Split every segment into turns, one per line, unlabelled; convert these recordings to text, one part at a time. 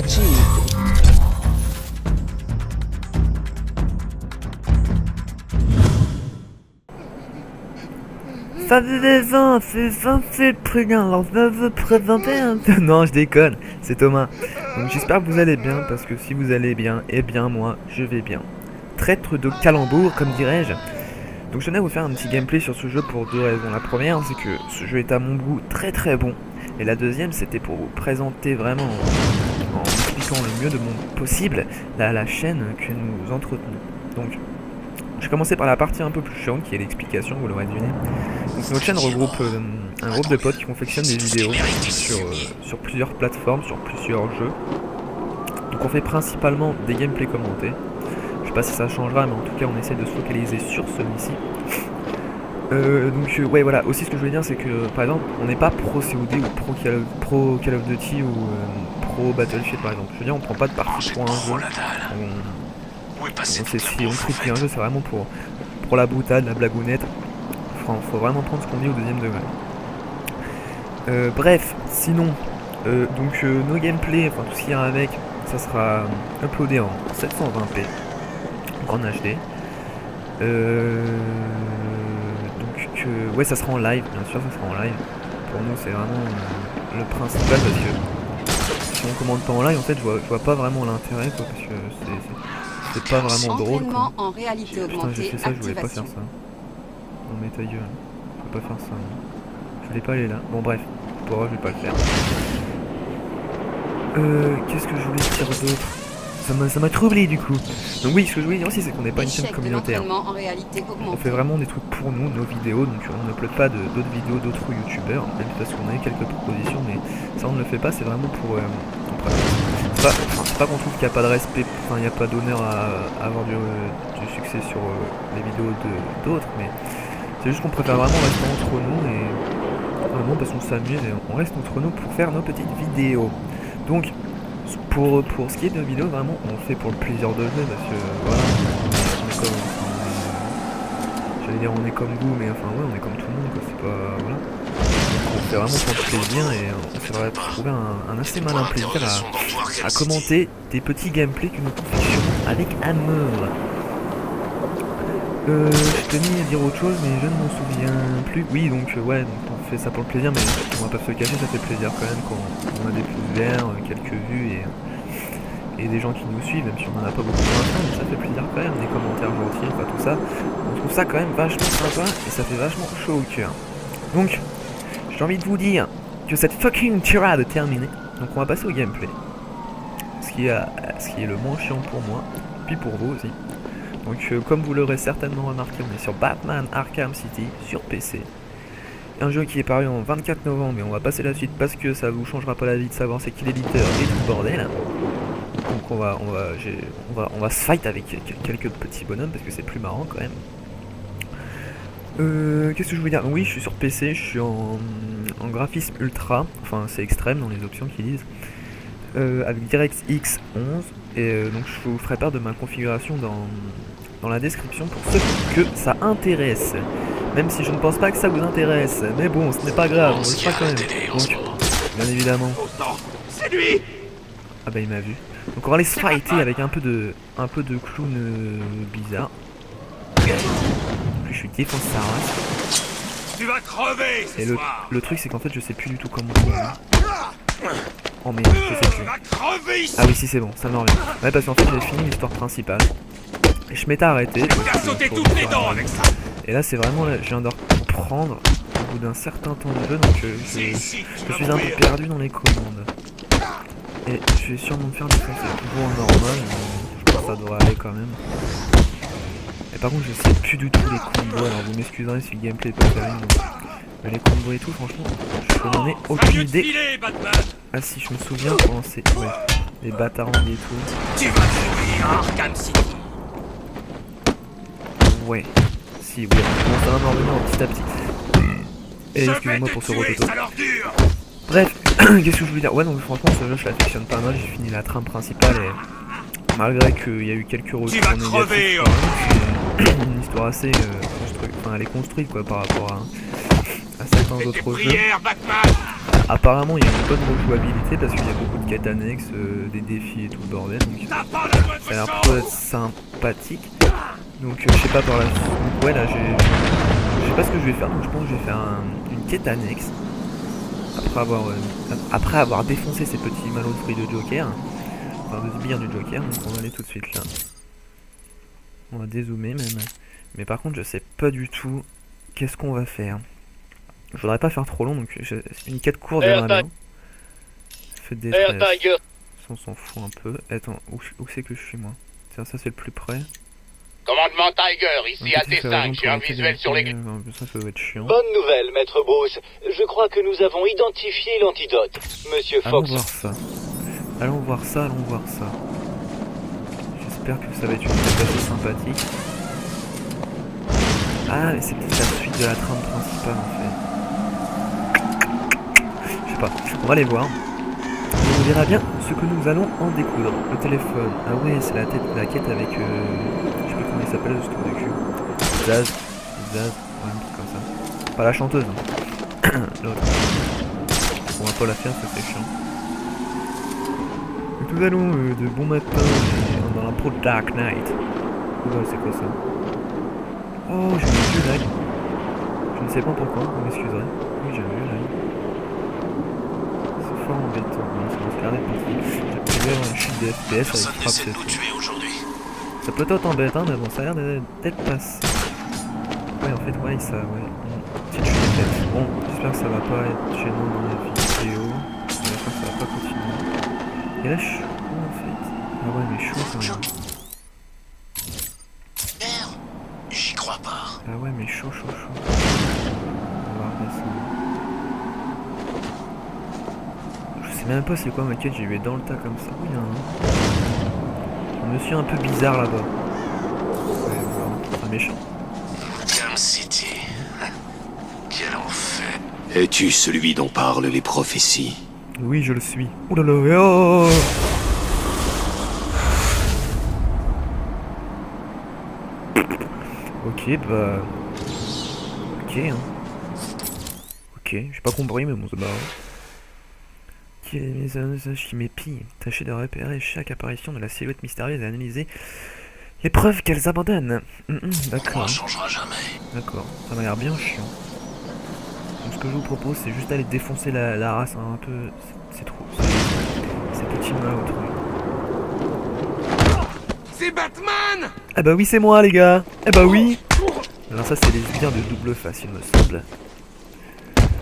Achieved.
Salut les gens, c'est censé Prigin, alors je vais vous présenter un... Non, je déconne, c'est Thomas. Donc j'espère que vous allez bien, parce que si vous allez bien, eh bien moi, je vais bien. Traître de calembour, comme dirais-je. Donc je tenais à vous faire un petit gameplay sur ce jeu pour deux raisons. La première, c'est que ce jeu est à mon goût très très bon. Et la deuxième, c'était pour vous présenter vraiment, en expliquant le mieux de mon possible, la chaîne que nous entretenons. Donc... je vais commencer par la partie un peu plus chiante qui est l'explication, vous l'aurez deviné. Donc notre chaîne regroupe un groupe de potes qui confectionnent des vidéos sur plusieurs plateformes, sur plusieurs jeux. Donc on fait principalement des gameplays commentés. Je sais pas si ça changera, mais en tout cas on essaie de se focaliser sur celui-ci. Ouais voilà, aussi ce que je voulais dire c'est que par exemple on n'est pas pro COD ou pro Call of Duty ou pro Battlefield par exemple. Je veux dire on prend pas de parti pour un jeu. Si on critique un jeu, c'est vraiment pour la boutade, la blagounette. Faut vraiment prendre ce qu'on dit au deuxième degré. Bref, sinon, nos gameplays, enfin tout ce qu'il y a avec, ça sera uploadé en 720p, donc en HD. Ouais, ça sera en live, bien sûr, ça sera en live. Pour nous, c'est vraiment le principal parce que si on commande pas en live, en fait, je vois pas vraiment l'intérêt, quoi, parce que c'est pas vraiment drôle, quoi.
En réalité
Putain, j'ai fait ça, je voulais pas faire
activation.
ça. Non mais ta gueule, je peux pas faire ça. Je voulais pas aller là. Bon bref, pour moi je vais pas le faire. Qu'est-ce que je voulais dire d'autre? Ça m'a troublé du coup. Donc oui, ce que je voulais dire aussi c'est qu'on n'est pas une chaîne communautaire.
En réalité
On fait vraiment des trucs pour nous, nos vidéos, donc on n'upload pas d'autres vidéos d'autres youtubeurs, même parce qu'on a quelques propositions, mais ça on ne le fait pas, c'est vraiment pour... c'est pas qu'on trouve qu'il n'y a pas de respect, enfin il n'y a pas d'honneur à avoir du succès sur les vidéos d'autres, mais c'est juste qu'on préfère vraiment rester entre nous et vraiment parce qu'on s'amuse et on reste entre nous pour faire nos petites vidéos. Donc pour ce qui est de nos vidéos, vraiment on le fait pour le plaisir de jouer parce que voilà, j'allais dire on est comme vous, mais enfin ouais on est comme tout le monde quoi, c'est pas... voilà. On fait vraiment pour le plaisir et on s'est trouvé un assez malin plaisir à commenter des petits gameplays que nous confectionnons avec amour. Je tenais à dire autre chose mais je ne m'en souviens plus. Oui donc ouais, donc on fait ça pour le plaisir mais on va pas se le cacher, ça fait plaisir quand même quand on a des pouces verts, quelques vues et des gens qui nous suivent, même si on en a pas beaucoup pour l'instant, mais ça fait plaisir quand même, des commentaires gentils, enfin tout ça. On trouve ça quand même vachement sympa et ça fait vachement chaud au cœur. Donc j'ai envie de vous dire que cette fucking tirade est terminée, donc on va passer au gameplay. Ce qui est le moins chiant pour moi, puis pour vous aussi. Donc comme vous l'aurez certainement remarqué, on est sur Batman Arkham City sur PC. Un jeu qui est paru en 24 novembre, mais on va passer la suite parce que ça vous changera pas la vie de savoir c'est qui l'éditeur et tout le bordel. Donc on va se fight avec quelques petits bonhommes parce que c'est plus marrant quand même. Qu'est-ce que je voulais dire? Oui, je suis sur PC, je suis en graphisme ultra, enfin c'est extrême dans les options qu'ils disent, avec DirectX 11, et donc je vous ferai part de ma configuration dans la description pour ceux que ça intéresse, même si je ne pense pas que ça vous intéresse, mais bon, ce n'est pas grave, on le fera quand même. Donc, bien évidemment...
C'est lui!
Ah bah il m'a vu. Donc on va aller se fighter avec un peu de clown bizarre. Je suis défoncé sa race.
Tu vas crever ce
Et
soir.
le truc c'est qu'en fait je sais plus du tout comment on... Oh merde, je sais
Tu
plus.
vas crever ici.
Ah oui si c'est bon, ça me revient. Ouais parce qu'en fait j'ai fini l'histoire principale. Et je m'étais arrêté.
Tu as sauté toutes les dents avec ça.
Et là c'est vraiment, là, je viens de reprendre au bout d'un certain temps de jeu, donc je suis un peu perdu dans les commandes. Et je vais sûrement me faire défoncer toujours en normal, mais je pense que ça devrait aller quand même. Et par contre je sais plus du tout les combos, alors vous m'excuserez si le gameplay est pas terrible, mais les combos et tout franchement je n'en ai aucune idée. Ah si je me souviens comment c'est, ouais, les batarangs et tout.
Tu vas mourir Arkham City.
Ouais, si oui, on commence à m'en revenir petit à petit. Et excusez-moi pour ce rototo. Bref, qu'est-ce que je voulais dire? Ouais donc franchement ce jeu je l'affectionne pas mal, j'ai fini la trame principale et malgré qu'il y a eu quelques retours négatifs, c'est une histoire assez construite, enfin elle est construite quoi par rapport à certains autres jeux. apparemment il y a une bonne rejouabilité parce qu'il y a beaucoup de quêtes annexes, des défis et tout le bordel, donc
T'as pas la moindre
ça a l'air
chance.
plutôt être sympathique. Donc je sais pas par la suite. Ouais là je sais pas ce que je vais faire, donc je pense que je vais faire une quête annexe. Après avoir défoncé ces petits malauds fruits de Joker. Enfin de sbires du Joker, donc on va aller tout de suite là. On va dézoomer même. Mais par contre je sais pas du tout qu'est-ce qu'on va faire. Je voudrais pas faire trop long, donc une quête courte j'aimerais bien. Faites des stress. Ça, on s'en fout un peu. Attends, où c'est que je suis moi? Tiens, ça c'est le plus près.
Commandement Tiger, ici AT5, j'ai un visuel sur les...
Ça doit être chiant.
Bonne nouvelle, maître Bruce. Je crois que nous avons identifié l'antidote. Monsieur
Allons
Fox.
voir ça. Allons voir ça, allons voir ça. J'espère que ça va être une quête assez sympathique. Ah, mais c'est peut-être la suite de la trame principale en fait. Je sais pas, on va aller voir. On verra bien ce que nous allons en découdre. Le téléphone. Ah ouais, c'est la quête avec... je sais pas comment il s'appelle ce truc de cul. Zaz. Ouais, un truc comme ça. Pas la chanteuse. Hein. L'autre. On va pas la faire, ça c'est chiant. Donc nous allons de bon matin dans la pro Dark Knight. Oula, c'est quoi ça? Oh, j'ai un vieux lag. Je ne sais pas pourquoi, vous m'excuserez. Oui, j'ai un vieux lag. C'est fort embêtant. Ça va se garder petit. J'ai pu avoir une chute de FPS avec frappe cette fois. Ça peut être embêtant, mais bon, ça a l'air d'être passé. Ouais, en fait, ouais, ça, ouais. Petite chute de tête. Bon, j'espère que ça va pas être gênant dans la vidéo. J'espère que ça va pas continuer. Et là, je suis chaud en fait. Ah ouais, mais chaud quand même.
Merde, j'y crois pas.
Ah ouais, mais chaud. On va regarder ça. Je sais même pas c'est quoi ma quête, j'ai eu dans le tas comme ça. Oui, hein. Un monsieur un peu bizarre là-bas. Ouais, voilà, un méchant.
Gotham City. Quel enfer. Es-tu celui dont parlent les prophéties?
Oui, je le suis. Ouh là là, oh! Ok, bah... Ok, hein. Ok, j'ai pas compris, mais bon, c'est marrant. Qui est mis un usage qui m'épie. Tâchez de repérer chaque apparition de la silhouette mystérieuse et analyser les preuves qu'elles abandonnent. D'accord.
On changera jamais.
D'accord, ça m'a l'air bien chiant. Donc ce que je vous propose, c'est juste aller défoncer la race hein, un peu. C'est trop. C'est petit mal au truc.
C'est Batman.
Ah bah oui, c'est moi les gars. Eh bah oui. Alors ça, c'est les sbires de double face, il me semble.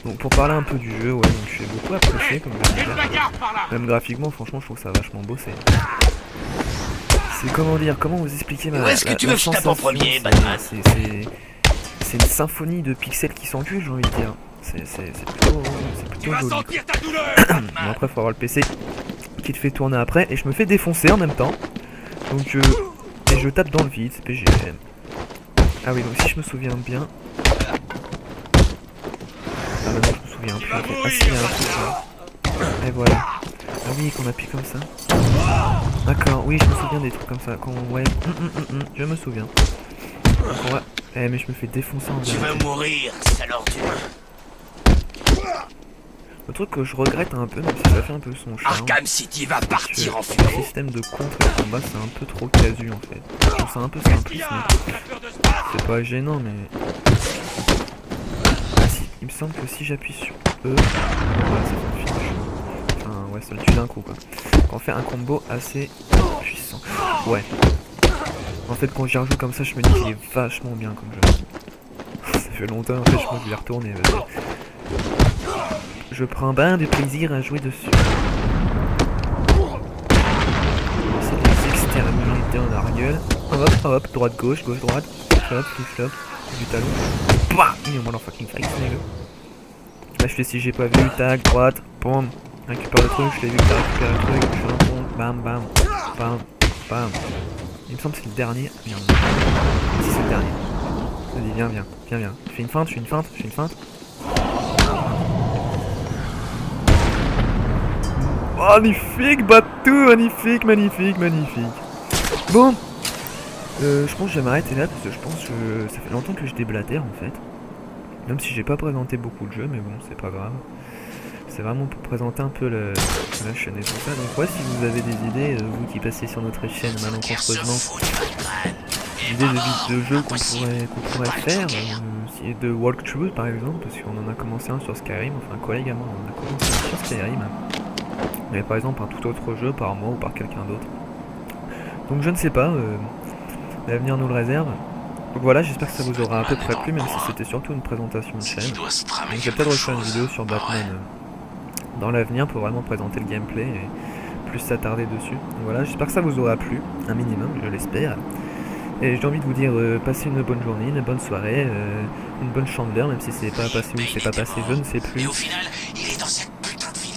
Donc pour parler un peu du jeu, ouais, donc je suis beaucoup apprécié comme je
Une bagarre par là.
même graphiquement, franchement, je trouve ça vachement beau. C'est comment dire, comment vous expliquer ma.
Où est-ce que tu veux que je tape en
sensation,
premier, Batman?
C'est une symphonie de pixels qui s'enculent, j'ai envie de dire. C'est plutôt
Tu vas
joli.
sentir ta douleur.
Bon, après, faut avoir le PC qui te fait tourner après, et je me fais défoncer en même temps. Donc, et je tape dans le vide, c'est PGM. Ah oui, donc si je me souviens bien. Ah bah non, je me souviens plus. Ah si, il y a un truc là. Et voilà. Ah oui, qu'on appuie comme ça. D'accord, oui, je me souviens des trucs comme ça. Quand ouais, je me souviens. Donc, ouais. Eh, mais je me fais défoncer en
Tu
vérité.
vas mourir, sale ordure.
Le truc que je regrette un peu, même si ça fait un peu son charme.
Arkham City va
c'est que
partir en
le
fumée.
système de contre-combat, c'est un peu trop casu en fait. Je trouve ça un peu simpliste, mais c'est pas gênant, mais. Ah, si, il me semble que si j'appuie sur E, ouais, ça fait le finish. Enfin, ouais, ça le tue d'un coup quoi. On fait un combo assez puissant. Ouais. En fait, quand j'y rejoue comme ça, je me dis qu'il est vachement bien comme jeu. Ça fait longtemps en fait, je pense que je vais retourner. Je prends bien du plaisir à jouer dessus. C'est de les exterminer dans la gueule. Hop, hop, droite, gauche, droite. Flop, flip, du talon. Bah, il est motherfucking face, nigga. Là, je fais si j'ai pas vu, tac, droite, boum. Récupère le truc, je l'ai vu que t'as récupéré le truc, je fais un pont, bam, bam, bam, bam. Il me semble que c'est le dernier. Merde. Si, c'est le dernier. Vas-y, viens. Je fais une feinte. Magnifique, Batou, magnifique. Bon, je pense que je vais m'arrêter là parce que je pense que ça fait longtemps que je déblatère en fait. Même si j'ai pas présenté beaucoup de jeux, mais bon, c'est pas grave. c'est vraiment pour présenter un peu la chaîne et tout ça. Donc ouais, si vous avez des idées, vous qui passez sur notre chaîne malencontreusement, des idées de jeux qu'on pourrait faire, de walkthrough par exemple, parce qu'on en a commencé un sur Skyrim, enfin un collègue à moi, on a commencé un sur Skyrim, mais par exemple un tout autre jeu par moi ou par quelqu'un d'autre. Donc je ne sais pas, l'avenir nous le réserve. Donc voilà, j'espère que ça vous aura à peu près plu, même si c'était surtout une présentation de chaîne. Donc je vais peut-être refaire une vidéo sur Batman dans l'avenir pour vraiment présenter le gameplay et plus s'attarder dessus. Donc voilà, j'espère que ça vous aura plu, un minimum, je l'espère. Et j'ai envie de vous dire, passez une bonne journée, une bonne soirée, une bonne chandeleur, même si c'est pas passé ou c'est pas passé, je ne sais plus.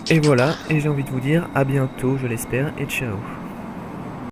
Et voilà, et j'ai envie de vous dire à bientôt, je l'espère, et ciao.